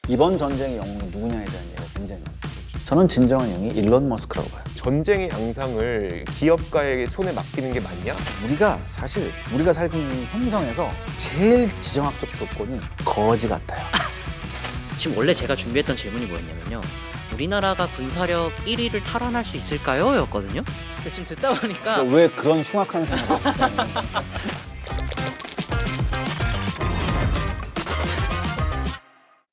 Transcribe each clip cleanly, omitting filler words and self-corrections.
이번 전쟁의 영웅이 누구냐에 대한 얘기가 굉장히 많죠. 저는 진정한 영웅이 일론 머스크라고 봐요. 전쟁의 양상을 기업가에게 손에 맡기는 게 맞냐? 우리가 살고 있는 행성에서 제일 지정학적 조건이 거지 같아요. 지금 원래 제가 준비했던 질문이 뭐였냐면요. 우리나라가 군사력 1위를 탈환할 수 있을까요? 였거든요. 근데 지금 듣다 보니까 왜 그런 흉악한 생각을 했을까요?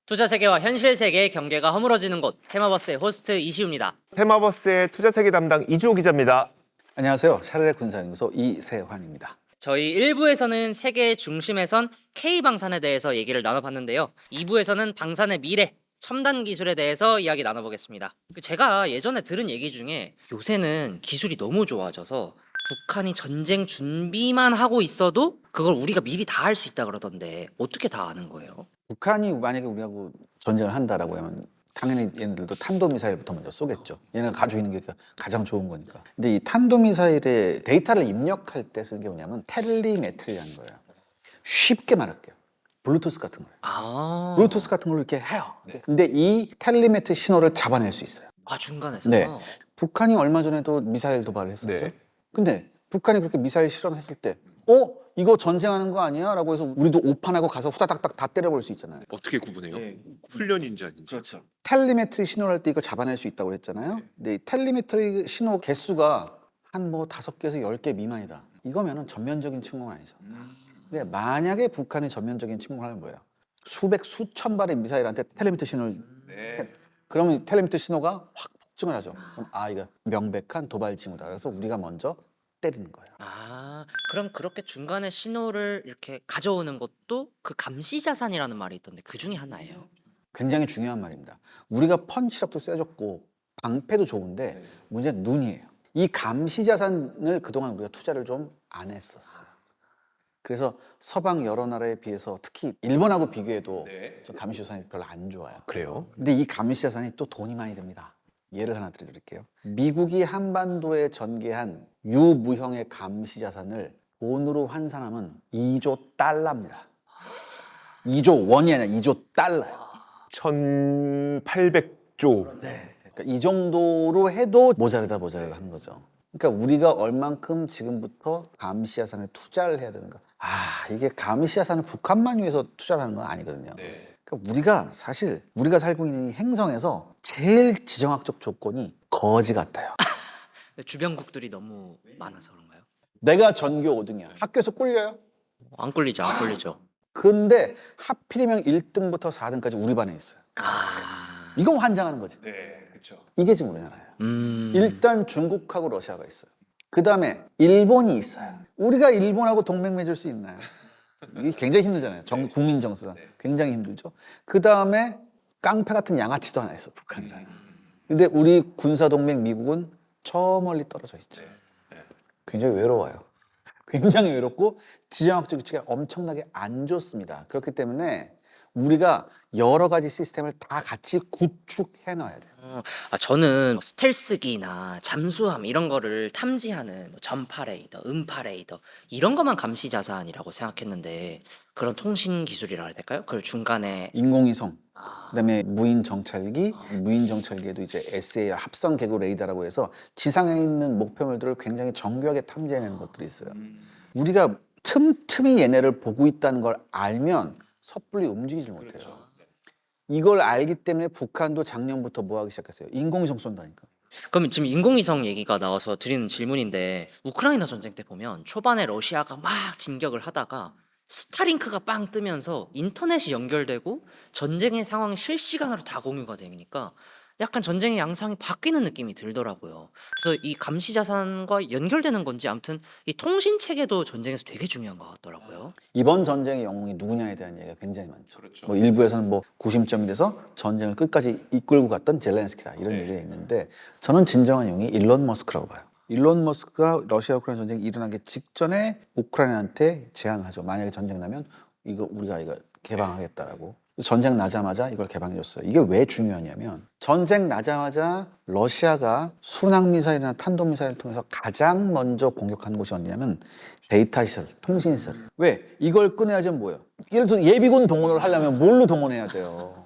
투자 세계와 현실 세계의 경계가 허물어지는 곳 테마버스의 호스트 이시우입니다. 테마버스의 투자세계 담당 이주호 기자입니다. 안녕하세요. 샤르레 군사연구소 이세환입니다. 저희 1부에서는 세계의 중심에 선 K방산에 대해서 얘기를 나눠봤는데요. 2부에서는 방산의 미래, 첨단 기술에 대해서 이야기 나눠보겠습니다. 제가 예전에 들은 얘기 중에 요새는 기술이 너무 좋아져서 북한이 전쟁 준비만 하고 있어도 그걸 우리가 미리 다 할 수 있다 그러던데 어떻게 다 아는 거예요? 북한이 만약에 우리하고 전쟁을 한다라고 하면 당연히 얘네들도 탄도미사일부터 먼저 쏘겠죠. 얘네가 가지고 있는 게 가장 좋은 거니까. 근데 이 탄도미사일에 데이터를 입력할 때 쓰는 게 뭐냐면 텔리메트리라는 거예요. 쉽게 말할게요. 블루투스 같은 거예요. 블루투스 같은 걸 이렇게 해요. 근데 이 텔리메트리 신호를 잡아낼 수 있어요. 중간에서? 네. 북한이 얼마 전에도 미사일 도발을 했었죠. 네. 근데 북한이 그렇게 미사일 실험했을 때 이거 전쟁하는 거 아니야? 라고 해서 우리도 오판하고 가서 후다닥닥 다 때려볼 수 있잖아요. 어떻게 구분해요? 훈련인지 아닌지. 그렇죠. 텔리메트리 신호를 할 때 이거 잡아낼 수 있다고 그랬잖아요. 근데 이 텔리메트리 신호 개수가 한 5개에서 10개 미만이다. 이거면은 전면적인 침공은 아니죠. 근데 만약에 북한이 전면적인 침공을 하면 뭐예요? 수천 발의 미사일한테 텔리메트리 신호를 그러면 이 텔리메트리 신호가 확 폭증을 하죠. 그럼 이거 명백한 도발 징후다. 그래서 우리가 먼저 때리는 거예요. 그럼 그렇게 중간에 신호를 이렇게 가져오는 것도 그 감시 자산이라는 말이 있던데 그 중에 하나예요. 굉장히 중요한 말입니다. 우리가 펀치력도 세졌고 방패도 좋은데 문제는 눈이에요. 이 감시 자산을 그동안 우리가 투자를 좀 안 했었어요. 그래서 서방 여러 나라에 비해서 특히 일본하고 비교해도 좀 감시 자산이 별로 안 좋아요. 그래요? 근데 이 감시 자산이 또 돈이 많이 듭니다. 예를 하나 드릴게요. 미국이 한반도에 전개한 유무형의 감시 자산을 돈으로 환산하면 2조 달러입니다. 2조 원이 아니라 2조 달러예요. 1,800조. 그러니까 이 정도로 해도 모자르다 하는 거죠. 그러니까 우리가 얼만큼 지금부터 감시 자산을 투자를 해야 되는가. 이게 감시 자산을 북한만 위해서 투자를 하는 건 아니거든요. 그러니까 우리가 살고 있는 이 행성에서 제일 지정학적 조건이 거지 같아요. 주변국들이 너무 많아서 그런가요? 내가 전교 5등이야. 학교에서 꿀려요? 안 꿀리죠. 근데 하필이면 1등부터 4등까지 우리 반에 있어요. 이건 환장하는 거지. 네, 그렇죠. 이게 지금 우리나라예요. 일단 중국하고 러시아가 있어요. 그 다음에 일본이 있어요. 우리가 일본하고 동맹 맺을 수 있나요? 이게 굉장히 힘들잖아요. 국민 정서상 굉장히 힘들죠. 그 다음에 깡패 같은 양아치도 하나 있어, 북한이라는. 근데 우리 군사 동맹 미국은 저 멀리 떨어져 있죠. 굉장히 외로워요. 굉장히 외롭고 지정학적 위치가 엄청나게 안 좋습니다. 그렇기 때문에 우리가 여러 가지 시스템을 다 같이 구축해 놔야 돼요. 저는 스텔스기나 잠수함 이런 거를 탐지하는 전파레이더, 음파레이더 이런 것만 감시 자산이라고 생각했는데 그런 통신 기술이라 해야 될까요? 그걸 중간에 인공위성, 그다음에 무인 정찰기, 무인 정찰기에도 이제 SAR 합성 궤도 레이더라고 해서 지상에 있는 목표물들을 굉장히 정교하게 탐지해내는 것들이 있어요. 우리가 틈틈이 얘네를 보고 있다는 걸 알면 섣불리 움직이질 못해요. 이걸 알기 때문에 북한도 작년부터 뭐 하기 시작했어요? 인공위성 쏜다니까. 그럼 지금 인공위성 얘기가 나와서 드리는 질문인데 우크라이나 전쟁 때 보면 초반에 러시아가 막 진격을 하다가 스타링크가 빵 뜨면서 인터넷이 연결되고 전쟁의 상황이 실시간으로 다 공유가 되니까 약간 전쟁의 양상이 바뀌는 느낌이 들더라고요. 그래서 이 감시 자산과 연결되는 건지 아무튼 이 통신 체계도 전쟁에서 되게 중요한 것 같더라고요. 이번 전쟁의 영웅이 누구냐에 대한 얘기가 굉장히 많죠. 뭐 일부에서는 뭐 구심점이 돼서 전쟁을 끝까지 이끌고 갔던 젤렌스키다 이런 얘기가 있는데 저는 진정한 영웅이 일론 머스크라고 봐요. 일론 머스크가 러시아 우크라이나 전쟁이 일어나기 직전에 우크라이나한테 제안을 하죠. 만약에 전쟁 나면 우리가 이거 개방하겠다라고. 전쟁 나자마자 이걸 개방해줬어요. 이게 왜 중요하냐면 전쟁 나자마자 러시아가 순항미사일이나 탄도미사일을 통해서 가장 먼저 공격한 곳이 어디냐면 데이터 시설, 통신 시설. 왜? 이걸 꺼내야지 뭐예요? 예를 들어서 예비군 동원을 하려면 뭘로 동원해야 돼요?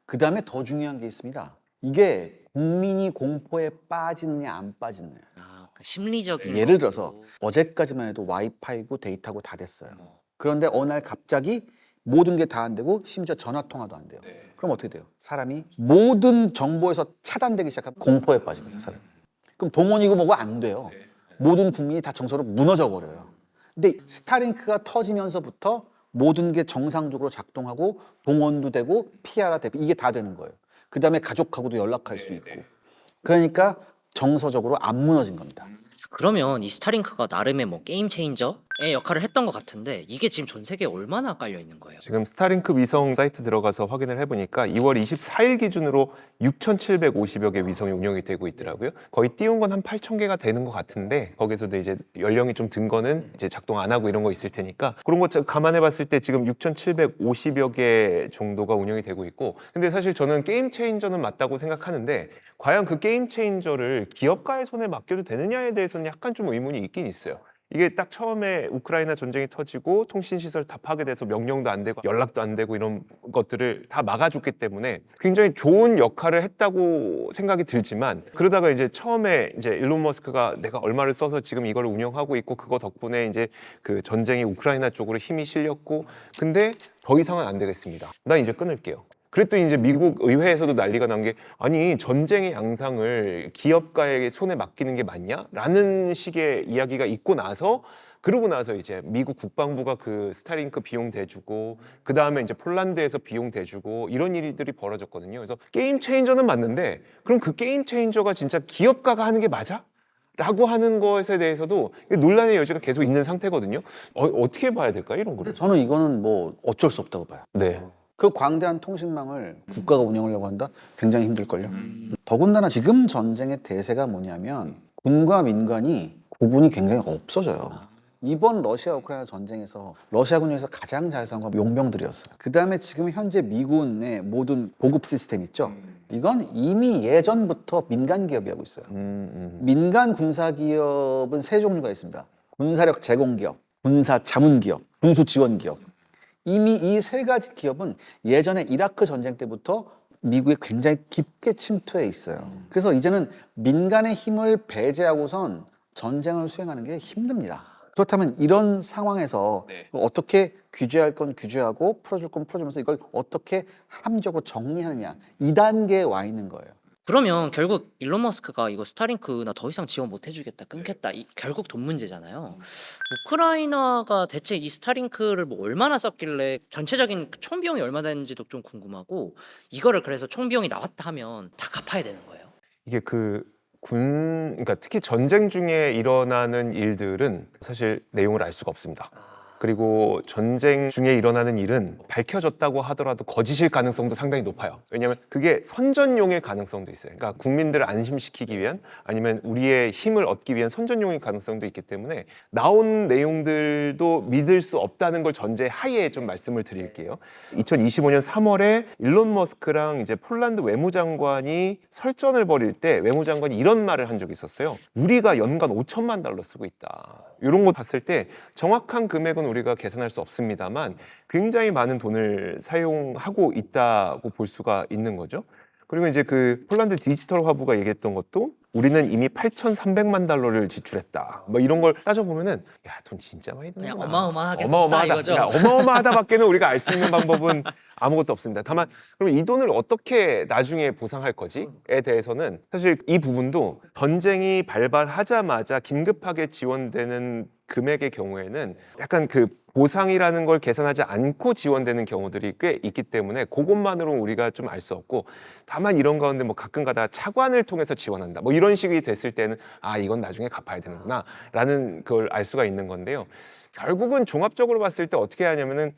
그 다음에 더 중요한 게 있습니다. 이게 국민이 공포에 빠지느냐 안 빠지느냐. 아, 그러니까 심리적인 예를 들어서 것도. 어제까지만 해도 와이파이고 데이터고 다 됐어요. 그런데 어느 날 갑자기 모든 게 다 안 되고 심지어 전화 통화도 안 돼요. 그럼 어떻게 돼요? 사람이 모든 정보에서 차단되기 시작하면 공포에 빠집니다. 사람. 그럼 동원이고 뭐고 안 돼요. 모든 국민이 다 정서로 무너져 버려요. 근데 스타링크가 터지면서부터 모든 게 정상적으로 작동하고 동원도 되고 PR가 되고 이게 다 되는 거예요. 그 다음에 가족하고도 연락할 수 있고. 그러니까 정서적으로 안 무너진 겁니다. 그러면 이 스타링크가 나름의 뭐 게임 체인저의 역할을 했던 것 같은데 이게 지금 전 세계에 얼마나 깔려 있는 거예요? 지금 스타링크 위성 사이트 들어가서 확인을 해보니까 2월 24일 기준으로 6,750여 개 위성이 운영이 되고 있더라고요. 거의 띄운 건 한 8,000개가 되는 것 같은데 거기서도 이제 연령이 좀 든 거는 이제 작동 안 하고 이런 거 있을 테니까 그런 거 감안해봤을 때 지금 6,750여 개 정도가 운영이 되고 있고 근데 사실 저는 게임 체인저는 맞다고 생각하는데 과연 그 게임 체인저를 기업가의 손에 맡겨도 되느냐에 대해서는 약간 좀 의문이 있긴 있어요. 이게 딱 처음에 우크라이나 전쟁이 터지고 통신시설 다 파괴돼서 명령도 안 되고 연락도 안 되고 이런 것들을 다 막아줬기 때문에 굉장히 좋은 역할을 했다고 생각이 들지만 그러다가 이제 처음에 이제 일론 머스크가 내가 얼마를 써서 지금 이걸 운영하고 있고 그거 덕분에 이제 그 전쟁이 우크라이나 쪽으로 힘이 실렸고 근데 더 이상은 안 되겠습니다. 나 이제 끊을게요. 그랬더니 이제 미국 의회에서도 난리가 난 게 아니 전쟁의 양상을 기업가에게 손에 맡기는 게 맞냐? 라는 식의 이야기가 있고 나서 그러고 나서 이제 미국 국방부가 그 스타링크 비용 대주고 그 다음에 이제 폴란드에서 비용 대주고 이런 일들이 벌어졌거든요. 그래서 게임 체인저는 맞는데 그럼 그 게임 체인저가 진짜 기업가가 하는 게 맞아? 라고 하는 것에 대해서도 논란의 여지가 계속 있는 상태거든요. 어떻게 봐야 될까요? 이런 거를. 저는 이거는 뭐 어쩔 수 없다고 봐요. 네. 그 광대한 통신망을 국가가 운영하려고 한다? 굉장히 힘들걸요. 더군다나 지금 전쟁의 대세가 뭐냐면 군과 민간이 구분이 굉장히 없어져요. 이번 러시아 우크라이나 전쟁에서 러시아군 중에서 가장 잘 싸운 건 용병들이었어요. 그 다음에 지금 현재 미군의 모든 보급 시스템 있죠. 이건 이미 예전부터 민간 기업이 하고 있어요. 민간 군사 기업은 세 종류가 있습니다. 군사력 제공 기업, 군사 자문 기업, 군수 지원 기업. 이미 이 세 가지 기업은 예전에 이라크 전쟁 때부터 미국에 굉장히 깊게 침투해 있어요. 그래서 이제는 민간의 힘을 배제하고선 전쟁을 수행하는 게 힘듭니다. 그렇다면 이런 상황에서 어떻게 규제할 건 규제하고 풀어줄 건 풀어주면서 이걸 어떻게 합리적으로 정리하느냐 이 단계에 와 있는 거예요. 그러면 결국 일론 머스크가 이거 스타링크 나 더 이상 지원 못 해주겠다 끊겠다 결국 돈 문제잖아요. 우크라이나가 대체 이 스타링크를 뭐 얼마나 썼길래 전체적인 총 비용이 얼마 되는지도 좀 궁금하고 이거를 그래서 총 비용이 나왔다 하면 다 갚아야 되는 거예요. 이게 그러니까 특히 전쟁 중에 일어나는 일들은 사실 내용을 알 수가 없습니다. 그리고 전쟁 중에 일어나는 일은 밝혀졌다고 하더라도 거짓일 가능성도 상당히 높아요. 왜냐하면 그게 선전용일 가능성도 있어요. 그러니까 국민들을 안심시키기 위한 아니면 우리의 힘을 얻기 위한 선전용일 가능성도 있기 때문에 나온 내용들도 믿을 수 없다는 걸 전제하에 좀 말씀을 드릴게요. 2025년 3월에 일론 머스크랑 이제 폴란드 외무장관이 설전을 벌일 때 외무장관이 이런 말을 한 적이 있었어요. 우리가 연간 5천만 달러 쓰고 있다. 이런 거 봤을 때 정확한 금액은 우리가 계산할 수 없습니다만 굉장히 많은 돈을 사용하고 있다고 볼 수가 있는 거죠. 그리고 이제 그 폴란드 디지털 화부가 얘기했던 것도 우리는 이미 8,300만 달러를 지출했다. 뭐 이런 걸 따져보면은 야, 돈 진짜 많이 드는구나. 그냥 어마어마하게 어마어마하다. 썼다 이거죠. 야, 어마어마하다밖에는 우리가 알 수 있는 방법은 아무것도 없습니다. 다만 그럼 이 돈을 어떻게 나중에 보상할 거지에 대해서는 사실 이 부분도 전쟁이 발발하자마자 긴급하게 지원되는 금액의 경우에는 약간 그 보상이라는 걸 계산하지 않고 지원되는 경우들이 꽤 있기 때문에 그것만으로는 우리가 좀 알 수 없고 다만 이런 가운데 뭐 가끔가다 차관을 통해서 지원한다 뭐 이런 식이 됐을 때는 아 이건 나중에 갚아야 되는구나 라는 걸 알 수가 있는 건데요. 결국은 종합적으로 봤을 때 어떻게 하냐면은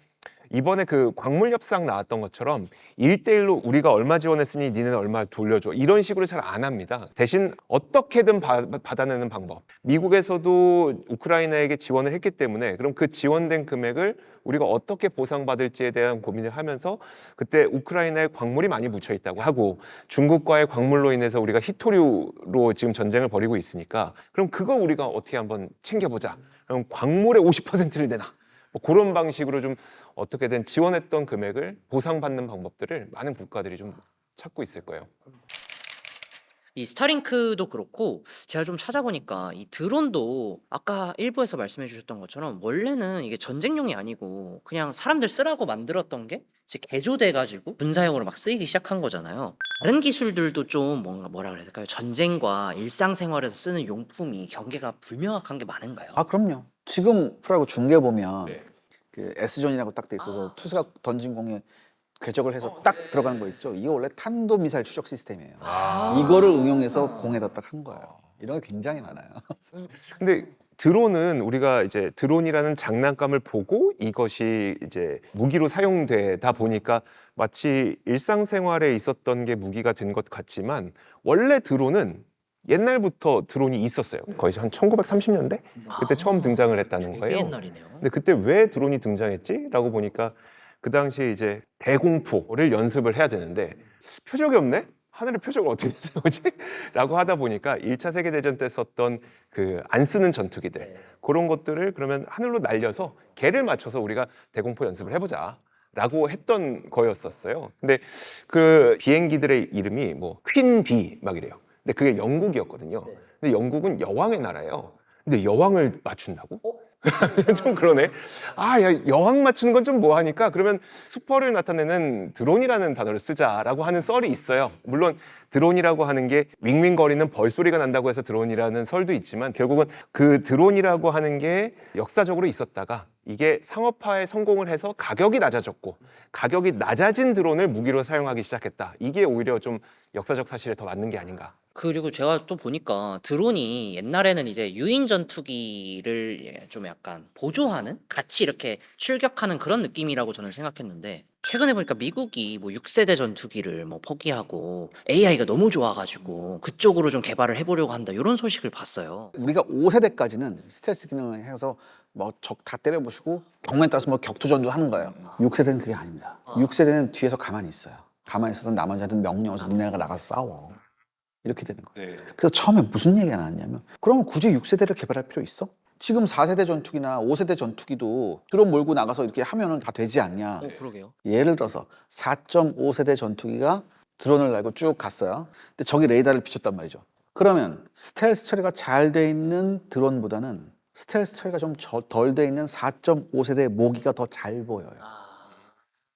이번에 그 광물 협상 나왔던 것처럼 1대1로 우리가 얼마 지원했으니 니네는 얼마 돌려줘 이런 식으로 잘 안 합니다. 대신 어떻게든 받아내는 방법. 미국에서도 우크라이나에게 지원을 했기 때문에 그럼 그 지원된 금액을 우리가 어떻게 보상받을지에 대한 고민을 하면서 그때 우크라이나에 광물이 많이 묻혀 있다고 하고 중국과의 광물로 인해서 우리가 희토류로 지금 전쟁을 벌이고 있으니까 그럼 그거 우리가 어떻게 한번 챙겨보자. 그럼 광물의 50%를 내놔. 뭐 그런 방식으로 좀 어떻게든 지원했던 금액을 보상받는 방법들을 많은 국가들이 좀 찾고 있을 거예요. 이 스타링크도 그렇고 제가 좀 찾아보니까 이 드론도 아까 일부에서 말씀해 주셨던 것처럼 원래는 이게 전쟁용이 아니고 그냥 사람들 쓰라고 만들었던 게 이제 개조돼 가지고 군사용으로 막 쓰이기 시작한 거잖아요. 다른 기술들도 좀 뭔가 뭐라 그래야 될까요? 전쟁과 일상생활에서 쓰는 용품이 경계가 불명확한 게 많은가요? 아 그럼요. 지금 프로야구 중계 보면 네. 그 S존이라고 딱 돼 있어서 투수가 던진 공에 궤적을 해서 딱 들어가는 거 있죠. 이게 원래 탄도미사일 추적 시스템이에요. 이거를 응용해서 공에다 딱 한 거예요. 이런 게 굉장히 많아요. 근데 드론은 우리가 이제 드론이라는 장난감을 보고 이것이 이제 무기로 사용되다 보니까 마치 일상생활에 있었던 게 무기가 된 것 같지만 원래 드론은 옛날부터 드론이 있었어요. 거의 한 1930년대? 그때 처음 등장을 했다는 되게 거예요. 옛날이네요. 근데 그때 왜 드론이 등장했지? 라고 보니까 그 당시에 이제 대공포를 연습을 해야 되는데 표적이 없네? 하늘에 표적을 어떻게 세우지? 라고 하다 보니까 1차 세계대전 때 썼던 그 안 쓰는 전투기들 그런 것들을 그러면 하늘로 날려서 개를 맞춰서 우리가 대공포 연습을 해보자 라고 했던 거였었어요. 근데 그 비행기들의 이름이 뭐 퀸비 막 이래요. 근데 그게 영국이었거든요. 근데 영국은 여왕의 나라예요. 근데 여왕을 맞춘다고? 좀 그러네. 아, 야, 여왕 맞추는 건 좀 뭐하니까 그러면 슈퍼를 나타내는 드론이라는 단어를 쓰자라고 하는 썰이 있어요. 물론 드론이라고 하는 게 윙윙거리는 벌소리가 난다고 해서 드론이라는 설도 있지만 결국은 그 드론이라고 하는 게 역사적으로 있었다가 이게 상업화에 성공을 해서 가격이 낮아졌고 가격이 낮아진 드론을 무기로 사용하기 시작했다. 이게 오히려 좀 역사적 사실에 더 맞는 게 아닌가. 그리고 제가 또 보니까 드론이 옛날에는 이제 유인 전투기를 좀 약간 보조하는 같이 이렇게 출격하는 그런 느낌이라고 저는 생각했는데 최근에 보니까 미국이 뭐 6세대 전투기를 뭐 포기하고 AI가 너무 좋아가지고 그쪽으로 좀 개발을 해보려고 한다 이런 소식을 봤어요. 우리가 5세대까지는 스텔스 기능을 해서 뭐 적 다 때려부시고 경우에 따라서 뭐 격투전도 하는 거예요. 6세대는 그게 아닙니다. 6세대는 뒤에서 가만히 있어요. 가만히 있어서 나머지한테 명령해서 니네가 나가서 싸워. 이렇게 되는 거예요. 그래서 처음에 무슨 얘기가 나왔냐면 그러면 굳이 6세대를 개발할 필요 있어? 지금 4세대 전투기나 5세대 전투기도 드론 몰고 나가서 이렇게 하면은 다 되지 않냐. 그러게요. 예를 들어서 4.5세대 전투기가 드론을 달고 쭉 갔어요. 근데 저기 레이더를 비췄단 말이죠. 그러면 스텔스 처리가 잘 돼 있는 드론보다는 스텔스 처리가 좀 덜 돼 있는 4.5세대 모기가 더 잘 보여요.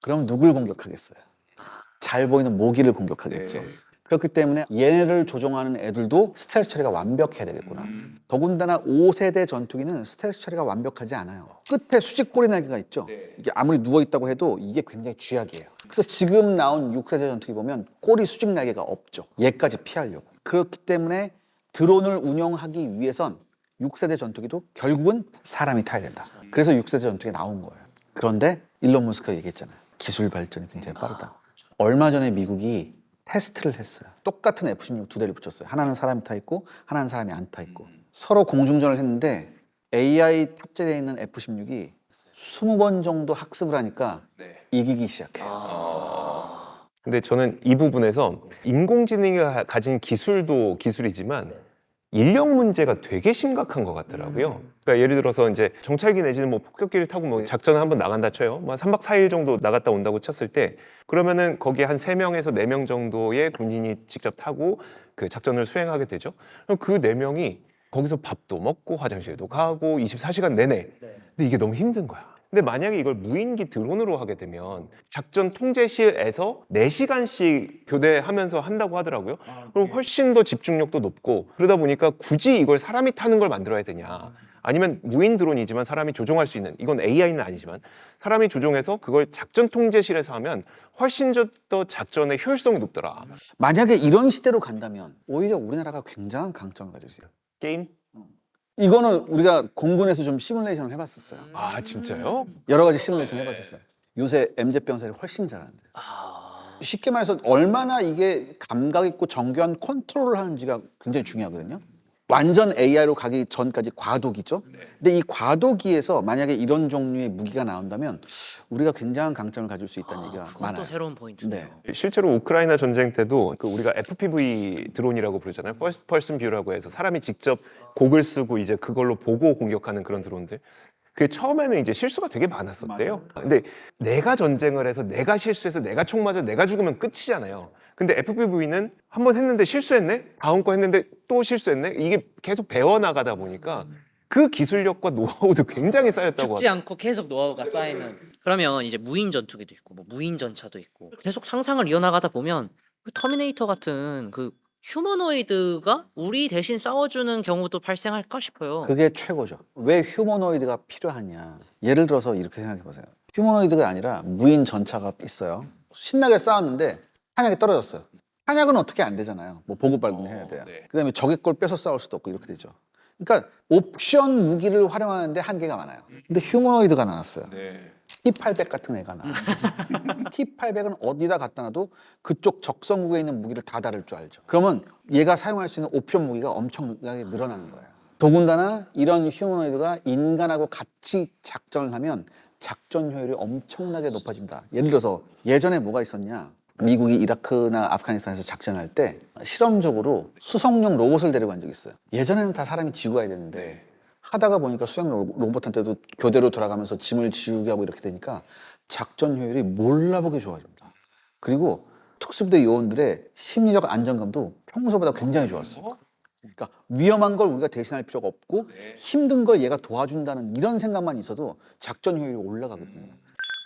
그럼 누굴 공격하겠어요? 잘 보이는 모기를 공격하겠죠. 그렇기 때문에 얘네를 조종하는 애들도 스텔스 처리가 완벽해야 되겠구나. 더군다나 5세대 전투기는 스텔스 처리가 완벽하지 않아요. 끝에 수직 꼬리 날개가 있죠. 이게 아무리 누워있다고 해도 이게 굉장히 쥐약이에요. 그래서 지금 나온 6세대 전투기 보면 꼬리 수직 날개가 없죠. 얘까지 피하려고. 그렇기 때문에 드론을 운영하기 위해선 6세대 전투기도 결국은 사람이 타야 된다. 그래서 6세대 전투기가 나온 거예요. 그런데 일론 머스크가 얘기했잖아요. 기술 발전이 굉장히 빠르다. 얼마 전에 미국이 테스트를 했어요. 똑같은 F-16 두 대를 붙였어요. 하나는 사람이 타 있고 하나는 사람이 안 타 있고. 서로 공중전을 했는데 AI 탑재되어 있는 F-16이 20번 정도 학습을 하니까 이기기 시작해요. 근데 저는 이 부분에서 인공지능이 가진 기술도 기술이지만 인력 문제가 되게 심각한 것 같더라고요. 그러니까 예를 들어서 이제 정찰기 내지는 뭐 폭격기를 타고 뭐 작전을 한번 나간다 쳐요. 뭐 3박 4일 정도 나갔다 온다고 쳤을 때 그러면은 거기에 한 3명에서 4명 정도의 군인이 직접 타고 그 작전을 수행하게 되죠. 그럼 그 4명이 거기서 밥도 먹고 화장실도 가고 24시간 내내. 근데 이게 너무 힘든 거야. 근데 만약에 이걸 무인기 드론으로 하게 되면 작전 통제실에서 4시간씩 교대하면서 한다고 하더라고요. 그럼 훨씬 더 집중력도 높고 그러다 보니까 굳이 이걸 사람이 타는 걸 만들어야 되냐. 아니면 무인 드론이지만 사람이 조종할 수 있는, 이건 AI는 아니지만 사람이 조종해서 그걸 작전 통제실에서 하면 훨씬 더 작전의 효율성이 높더라. 만약에 이런 시대로 간다면 오히려 우리나라가 굉장한 강점을 가지고 있어요. 게임? 이거는 우리가 공군에서 좀 시뮬레이션을 해봤었어요. 아 진짜요? 여러 가지 시뮬레이션 해봤었어요. 요새 MZ 병사들이 훨씬 잘하는데. 쉽게 말해서 얼마나 이게 감각 있고 정교한 컨트롤을 하는지가 굉장히 중요하거든요. 완전 AI로 가기 전까지 과도기죠. 근데 이 과도기에서 만약에 이런 종류의 무기가 나온다면 우리가 굉장한 강점을 가질 수 있다는 얘기가 그건 많아요. 또 새로운 포인트네요. 실제로 우크라이나 전쟁 때도 그 우리가 FPV 드론이라고 부르잖아요. 퍼스트 퍼슨 뷰라고 해서 사람이 직접 곡을 쓰고 이제 그걸로 보고 공격하는 그런 드론들. 그게 처음에는 이제 실수가 되게 많았었대요. 근데 내가 전쟁을 해서 내가 실수해서 내가 총 맞아 내가 죽으면 끝이잖아요. 근데 FPV는 한 번 했는데 실수했네? 다음 거 했는데 또 실수했네? 이게 계속 배워나가다 보니까 그 기술력과 노하우도 굉장히 쌓였다고 죽지 않고 계속 노하우가 쌓이는. 그러면 이제 무인 전투기도 있고 뭐 무인 전차도 있고 계속 상상을 이어나가다 보면 그 터미네이터 같은 그 휴머노이드가 우리 대신 싸워주는 경우도 발생할까 싶어요. 그게 최고죠. 왜 휴머노이드가 필요하냐. 예를 들어서 이렇게 생각해 보세요. 휴머노이드가 아니라 무인 전차가 있어요. 신나게 싸웠는데 탄약이 떨어졌어요. 탄약은 어떻게 안 되잖아요. 뭐 보급 발군해야 돼요. 네. 그다음에 적의 걸 뺏어 싸울 수도 없고 이렇게 되죠. 그러니까 옵션 무기를 활용하는데 한계가 많아요. 근데 휴머노이드가 나왔어요. 네. T800 같은 애가 나왔어요. T800은 어디다 갖다 놔도 그쪽 적성국에 있는 무기를 다 다룰 줄 알죠. 그러면 얘가 사용할 수 있는 옵션 무기가 엄청나게 늘어나는 거예요. 더군다나 이런 휴머노이드가 인간하고 같이 작전을 하면 작전 효율이 엄청나게 높아집니다. 예를 들어서 예전에 뭐가 있었냐. 미국이 이라크나 아프가니스탄에서 작전할 때 실험적으로 수송용 로봇을 데리고 간 적이 있어요. 예전에는 다 사람이 지고 가야 되는데 하다가 보니까 수영 로봇한테도 교대로 돌아가면서 짐을 지우게 하고 이렇게 되니까 작전 효율이 몰라보게 좋아집니다. 그리고 특수부대 요원들의 심리적 안정감도 평소보다 굉장히 좋았어요. 그러니까 위험한 걸 우리가 대신할 필요가 없고 힘든 걸 얘가 도와준다는 이런 생각만 있어도 작전 효율이 올라가거든요.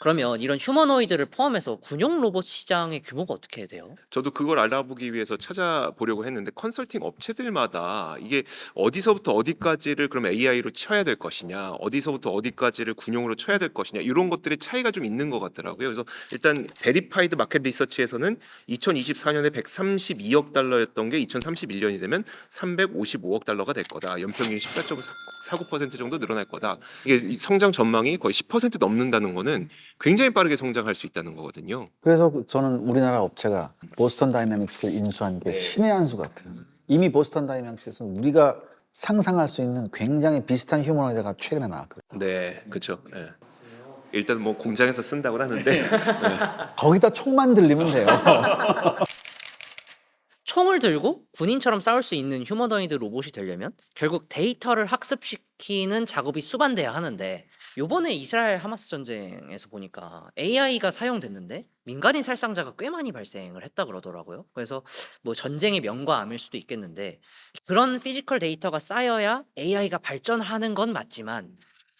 그러면 이런 휴머노이드를 포함해서 군용 로봇 시장의 규모가 어떻게 돼요? 저도 그걸 알아보기 위해서 찾아보려고 했는데 컨설팅 업체들마다 이게 어디서부터 어디까지를 그럼 AI로 쳐야 될 것이냐, 어디서부터 어디까지를 군용으로 쳐야 될 것이냐 이런 것들의 차이가 좀 있는 것 같더라고요. 그래서 일단 베리파이드 마켓 리서치에서는 2024년에 132억 달러였던 게 2031년이 되면 355억 달러가 될 거다. 연평균 14.49% 정도 늘어날 거다. 이게 성장 전망이 거의 10% 넘는다는 거는 굉장히 빠르게 성장할 수 있다는 거거든요. 그래서 저는 우리나라 업체가 보스턴 다이내믹스를 인수한 게 신의 한 수 같아요. 이미 보스턴 다이내믹스에서는 우리가 상상할 수 있는 굉장히 비슷한 휴머노이드가 최근에 나왔거든요. 네, 그렇죠. 네. 일단 뭐 공장에서 쓴다고 하는데 거기다 총만 들리면 돼요. 총을 들고 군인처럼 싸울 수 있는 휴머노이드 로봇이 되려면 결국 데이터를 학습시키는 작업이 수반돼야 하는데 요번에 이스라엘 하마스 전쟁에서 보니까 AI가 사용됐는데 민간인 살상자가 꽤 많이 발생을 했다 그러더라고요. 그래서 뭐 전쟁의 명과 암일 수도 있겠는데 그런 피지컬 데이터가 쌓여야 AI가 발전하는 건 맞지만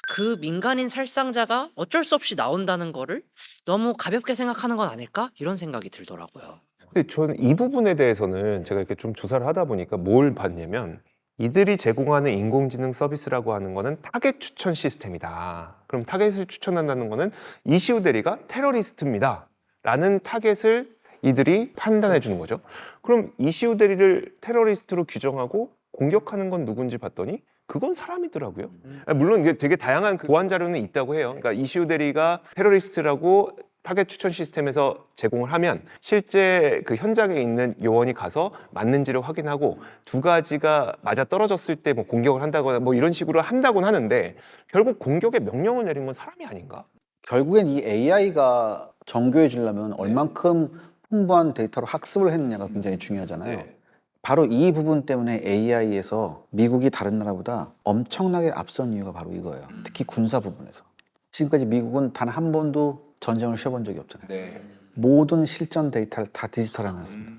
그 민간인 살상자가 어쩔 수 없이 나온다는 거를 너무 가볍게 생각하는 건 아닐까? 이런 생각이 들더라고요. 근데 저는 이 부분에 대해서는 제가 이렇게 좀 조사를 하다 보니까 뭘 봤냐면 이들이 제공하는 인공지능 서비스라고 하는 거는 타겟 추천 시스템이다. 그럼 타겟을 추천한다는 거는 이시우 대리가 테러리스트입니다. 라는 타겟을 이들이 판단해 주는 거죠. 그럼 이시우 대리를 테러리스트로 규정하고 공격하는 건 누군지 봤더니 그건 사람이더라고요. 물론 이게 되게 다양한 보안 자료는 있다고 해요. 그러니까 이시우 대리가 테러리스트라고 타겟 추천 시스템에서 제공을 하면 실제 그 현장에 있는 요원이 가서 맞는지를 확인하고 두 가지가 맞아 떨어졌을 때 뭐 공격을 한다거나 뭐 이런 식으로 한다고는 하는데 결국 공격의 명령을 내린 건 사람이 아닌가? 결국엔 이 AI가 정교해지려면 얼만큼 풍부한 데이터로 학습을 했느냐가 굉장히 중요하잖아요. 네. 바로 이 부분 때문에 AI에서 미국이 다른 나라보다 엄청나게 앞선 이유가 바로 이거예요. 특히 군사 부분에서. 지금까지 미국은 단 한 번도 전쟁을 쉬어본 적이 없잖아요. 네. 모든 실전 데이터를 다 디지털화 해놨습니다.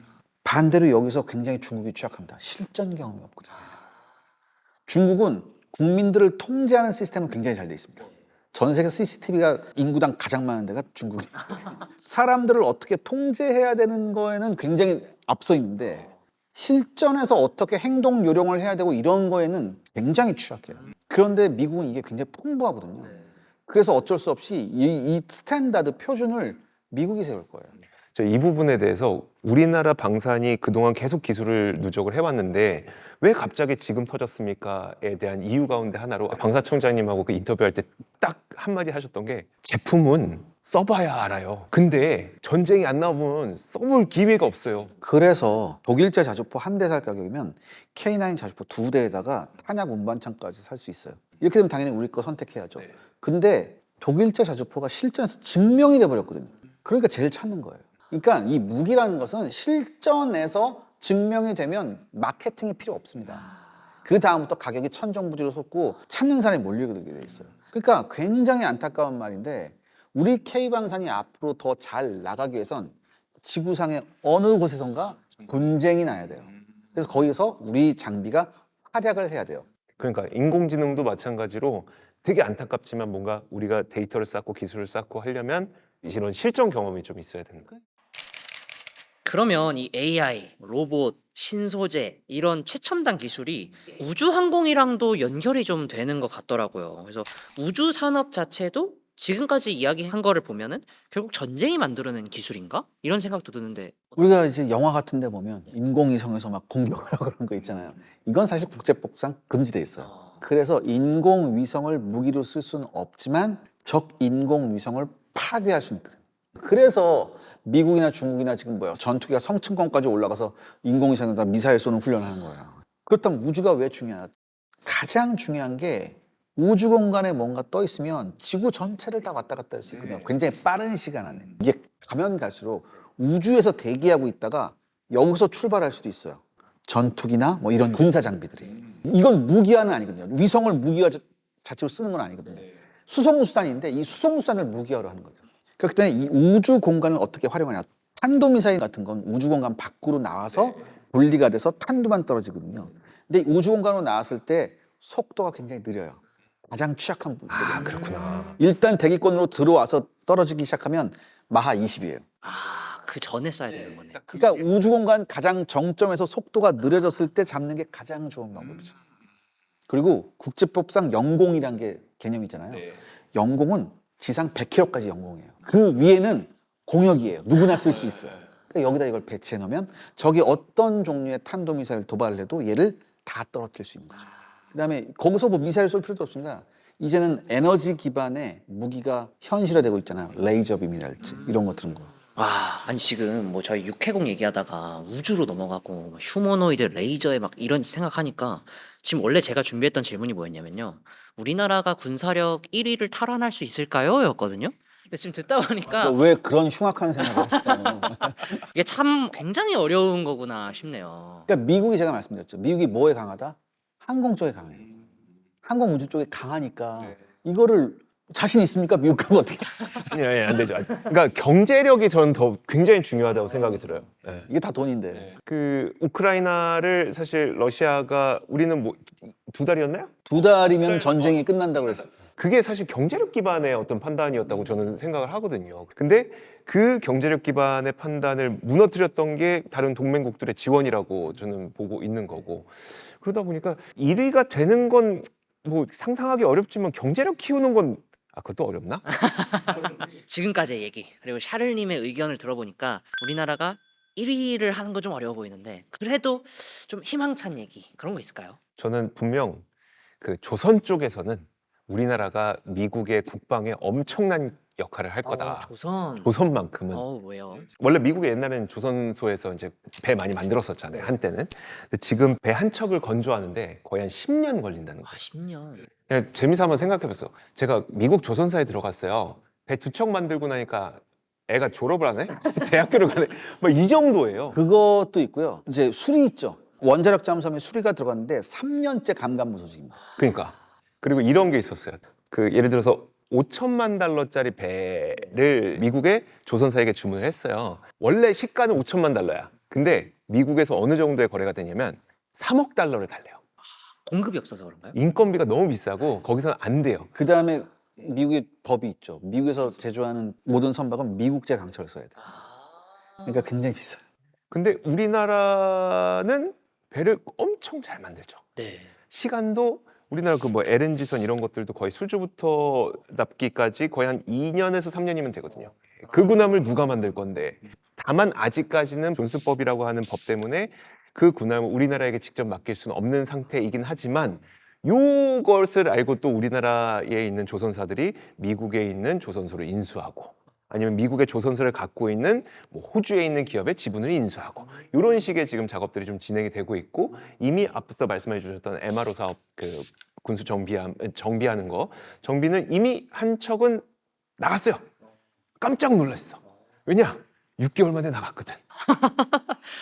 반대로 여기서 굉장히 중국이 취약합니다. 실전 경험이 없거든요. 중국은 국민들을 통제하는 시스템은 굉장히 잘 돼 있습니다. 전 세계 CCTV가 인구당 가장 많은 데가 중국이에요. 사람들을 어떻게 통제해야 되는 거에는 굉장히 앞서 있는데 실전에서 어떻게 행동 요령을 해야 되고 이런 거에는 굉장히 취약해요. 그런데 미국은 이게 굉장히 풍부하거든요. 그래서 어쩔 수 없이 이 스탠다드 표준을 미국이 세울 거예요. 이 부분에 대해서 우리나라 방산이 그동안 계속 기술을 누적을 해왔는데 왜 갑자기 지금 터졌습니까에 대한 이유 가운데 하나로 방사청장님하고 그 인터뷰할 때 딱 한마디 하셨던 게 제품은 써봐야 알아요. 근데 전쟁이 안 나오면 써볼 기회가 없어요. 그래서 독일제 자주포 한 대 살 가격이면 K9 자주포 2대에다가 탄약 운반창까지 살 수 있어요. 이렇게 되면 당연히 우리 거 선택해야죠. 근데 독일제 자주포가 실전에서 증명이 돼버렸거든요. 그러니까 제일 찾는 거예요. 그러니까 이 무기라는 것은 실전에서 증명이 되면 마케팅이 필요 없습니다. 그 다음부터 가격이 천정부지로 솟고 찾는 사람이 몰리게 돼 있어요. 그러니까 굉장히 안타까운 말인데 우리 K방산이 앞으로 더 잘 나가기 위해선 지구상의 어느 곳에선가 분쟁이 나야 돼요. 그래서 거기서 우리 장비가 활약을 해야 돼요. 그러니까 인공지능도 마찬가지로 되게 안타깝지만 뭔가 우리가 데이터를 쌓고 기술을 쌓고 하려면 이런 실전 경험이 좀 있어야 되는 거예요. 그러면 이 AI, 로봇, 신소재 이런 최첨단 기술이 우주항공이랑도 연결이 좀 되는 것 같더라고요. 그래서 우주 산업 자체도 지금까지 이야기한 거를 보면은 결국 전쟁이 만들어낸 기술인가? 이런 생각도 드는데 우리가 이제 영화 같은 데 보면 인공위성에서 막 공격하고 그런 거 있잖아요. 이건 사실 국제법상 금지돼 있어요. 그래서 인공위성을 무기로 쓸 수는 없지만 적 인공위성을 파괴할 수는 있거든요. 그래서 미국이나 중국이나 지금 전투기가 성층권까지 올라가서 인공위성에다 미사일 쏘는 훈련을 하는 거예요. 그렇다면 우주가 왜 중요하냐? 가장 중요한 게 우주 공간에 뭔가 떠 있으면 지구 전체를 다 왔다 갔다 할 수 있거든요. 굉장히 빠른 시간 안에. 이게 가면 갈수록 우주에서 대기하고 있다가 여기서 출발할 수도 있어요. 전투기나 뭐 이런 군사 장비들이. 이건 무기화는 아니거든요. 위성을 무기화 자체로 쓰는 건 아니거든요. 수송수단인데 이 수송수단을 무기화로 하는 거죠. 그렇기 때문에 이 우주 공간을 어떻게 활용하냐. 탄도미사일 같은 건 우주 공간 밖으로 나와서 분리가 돼서 탄두만 떨어지거든요. 근데 우주 공간으로 나왔을 때 속도가 굉장히 느려요. 가장 취약한 부분들이. 아, 그렇구나. 일단 대기권으로 들어와서 떨어지기 시작하면 마하 20이에요. 그 전에 써야 되는 거네. 그러니까 우주 공간 가장 정점에서 속도가 느려졌을 때 잡는 게 가장 좋은 방법이죠. 그리고 국제법상 영공이라는 게 개념이 있잖아요. 영공은 지상 100km까지 영공이에요. 그 위에는 공역이에요. 누구나 쓸 수 있어요. 그러니까 여기다 이걸 배치해 놓으면 적이 어떤 종류의 탄도미사일 도발을 해도 얘를 다 떨어뜨릴 수 있는 거죠. 그다음에 거기서 뭐 미사일 쏠 필요도 없습니다. 이제는 에너지 기반의 무기가 현실화되고 있잖아요. 레이저 빔이랄지 이런 것들은 거. 아니 지금 뭐 저희 육해공 얘기하다가 우주로 넘어가고 휴머노이드 레이저에 막 이런 생각하니까 지금 원래 제가 준비했던 질문이 뭐였냐면요. 우리나라가 군사력 1위를 탈환할 수 있을까요? 였거든요. 근데 지금 듣다 보니까 왜 그런 흉악한 생각을 했어요? 이게 참 굉장히 어려운 거구나 싶네요. 그러니까 미국이 제가 말씀드렸죠. 미국이 뭐에 강하다? 항공 쪽에 강해요. 항공 우주 쪽에 강하니까 이거를 자신 있습니까? 미국하고 어떻게? 예, 안 되죠. 그러니까 경제력이 저는 더 굉장히 중요하다고 생각이 들어요. 예. 이게 다 돈인데. 그 우크라이나를 사실 러시아가 우리는 뭐 2달이었나요? 2달이면 전쟁이 끝난다고 그랬어요. 그게 사실 경제력 기반의 어떤 판단이었다고 저는 생각을 하거든요. 근데 그 경제력 기반의 판단을 무너뜨렸던 게 다른 동맹국들의 지원이라고 저는 보고 있는 거고. 그러다 보니까 1위가 되는 건 뭐 상상하기 어렵지만 경제력 키우는 건 그것도 어렵나? 지금까지의 얘기 그리고 샤를님의 의견을 들어보니까 우리나라가 1위를 하는 건 좀 어려워 보이는데 그래도 좀 희망찬 얘기 그런 거 있을까요? 저는 분명 그 조선 쪽에서는 우리나라가 미국의 국방에 엄청난 역할을 할 거다. 조선. 조선만큼은. 왜요? 원래 미국이 옛날에는 조선소에서 이제 배 많이 만들었었잖아요. 한때는. 근데 지금 배 한 척을 건조하는데 거의 한 10년 걸린다는 거예요. 10년. 그냥 재미삼아 한번 생각해봤어. 제가 미국 조선사에 들어갔어요. 배 2척 만들고 나니까 애가 졸업을 하네? 대학교를 가네? 막 이 정도예요. 그것도 있고요. 이제 수리 있죠. 원자력 잠수함에 수리가 들어갔는데 3년째 감감무소식입니다. 그러니까. 그리고 이런 게 있었어요. 그 예를 들어서 5천만 달러짜리 배를 미국의 조선사에게 주문을 했어요. 원래 시가는 5천만 달러야. 근데 미국에서 어느 정도의 거래가 되냐면 3억 달러를 달래요. 공급이 없어서 그런가요? 인건비가 너무 비싸고 거기서는 안 돼요. 그 다음에 미국의 법이 있죠. 미국에서 제조하는 모든 선박은 미국제 강철을 써야 돼요. 그러니까 굉장히 비싸요. 근데 우리나라는 배를 엄청 잘 만들죠. 네. 시간도 우리나라 그 뭐 LNG선 이런 것들도 거의 수주부터 납기까지 거의 한 2년에서 3년이면 되거든요. 그 군함을 누가 만들 건데. 다만 아직까지는 존스법이라고 하는 법 때문에 그 군함을 우리나라에게 직접 맡길 수는 없는 상태이긴 하지만 요것을 알고 또 우리나라에 있는 조선사들이 미국에 있는 조선소를 인수하고 아니면 미국의 조선소를 갖고 있는 뭐 호주에 있는 기업의 지분을 인수하고 이런 식의 지금 작업들이 좀 진행이 되고 있고 이미 앞서 말씀해 주셨던 MRO 사업 그 군수 정비하는 거 정비는 이미 한 척은 나갔어요. 깜짝 놀랐어. 왜냐? 6개월 만에 나갔거든.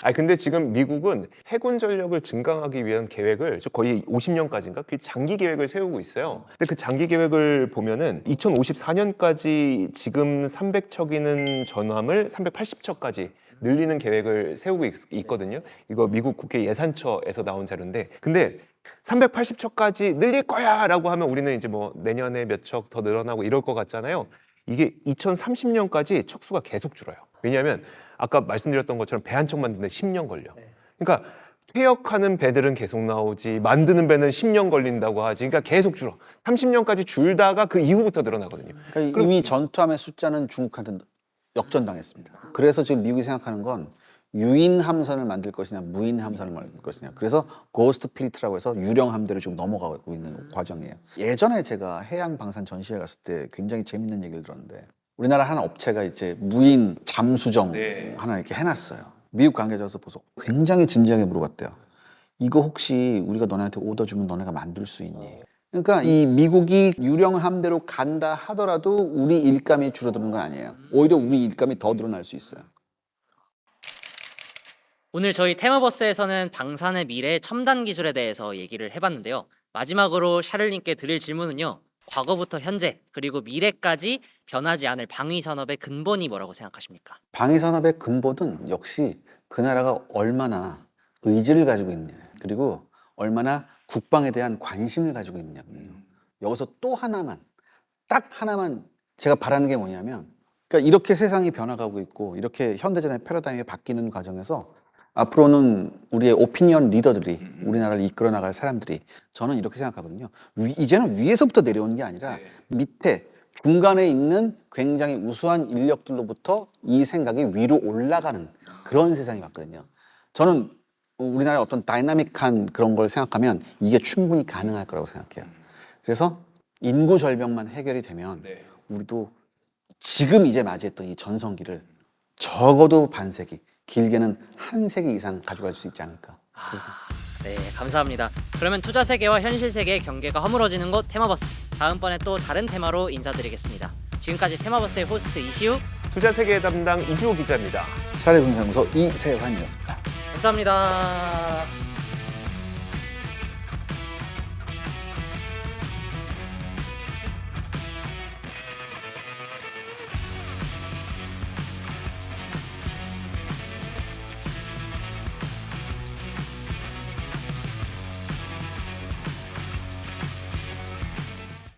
아 근데 지금 미국은 해군 전력을 증강하기 위한 계획을 거의 50년까지인가 그 장기 계획을 세우고 있어요. 근데 그 장기 계획을 보면은 2054년까지 지금 300척이는 전함을 380척까지 늘리는 계획을 세우고 있거든요. 이거 미국 국회 예산처에서 나온 자료인데, 근데 380척까지 늘릴 거야라고 하면 우리는 이제 뭐 내년에 몇 척 더 늘어나고 이럴 것 같잖아요. 이게 2030년까지 척수가 계속 줄어요. 왜냐하면 아까 말씀드렸던 것처럼 배 한 척 만드는데 10년 걸려. 그러니까 퇴역하는 배들은 계속 나오지 만드는 배는 10년 걸린다고 하지. 그러니까 계속 줄어. 30년까지 줄다가 그 이후부터 늘어나거든요. 그러니까 이미 전투함의 숫자는 중국한테 역전당했습니다. 그래서 지금 미국이 생각하는 건 유인 함선을 만들 것이냐 무인 함선을 만들 것이냐. 그래서 고스트 플리트라고 해서 유령 함대로 지금 넘어가고 있는 과정이에요. 예전에 제가 해양 방산 전시회 갔을 때 굉장히 재밌는 얘기를 들었는데, 우리나라 한 업체가 이제 무인 잠수정 하나 이렇게 해놨어요. 미국 관계자서 보소 굉장히 진지하게 물어봤대요. 이거 혹시 우리가 너네한테 오더 주면 너네가 만들 수 있니? 그러니까 이 미국이 유령 함대로 간다 하더라도 우리 일감이 줄어드는 건 아니에요. 오히려 우리 일감이 더 늘어날 수 있어요. 오늘 저희 테마버스에서는 방산의 미래 첨단 기술에 대해서 얘기를 해봤는데요. 마지막으로 샤를님께 드릴 질문은요. 과거부터 현재 그리고 미래까지 변하지 않을 방위 산업의 근본이 뭐라고 생각하십니까? 방위 산업의 근본은 역시 그 나라가 얼마나 의지를 가지고 있냐, 그리고 얼마나 국방에 대한 관심을 가지고 있냐군요. 여기서 또 하나만, 딱 하나만 제가 바라는 게 뭐냐면, 그러니까 이렇게 세상이 변화가고 있고 이렇게 현대전의 패러다임이 바뀌는 과정에서 앞으로는 우리의 오피니언 리더들이, 우리나라를 이끌어 나갈 사람들이, 저는 이렇게 생각하거든요. 이제는 위에서부터 내려오는 게 아니라 밑에 중간에 있는 굉장히 우수한 인력들로부터 이 생각이 위로 올라가는 그런 세상이 왔거든요. 저는 우리나라의 어떤 다이나믹한 그런 걸 생각하면 이게 충분히 가능할 거라고 생각해요. 그래서 인구 절벽만 해결이 되면 우리도 지금 이제 맞이했던 이 전성기를 적어도 반세기, 길게는 한 세기 이상 가져갈 수 있지 않을까. 그래서 네, 감사합니다. 그러면 투자 세계와 현실 세계의 경계가 허물어지는 곳 테마버스. 다음번에 또 다른 테마로 인사드리겠습니다. 지금까지 테마버스의 호스트 이시우, 투자 세계 담당 이주호 기자입니다. 샤레 군사무소 이세환이었습니다. 감사합니다.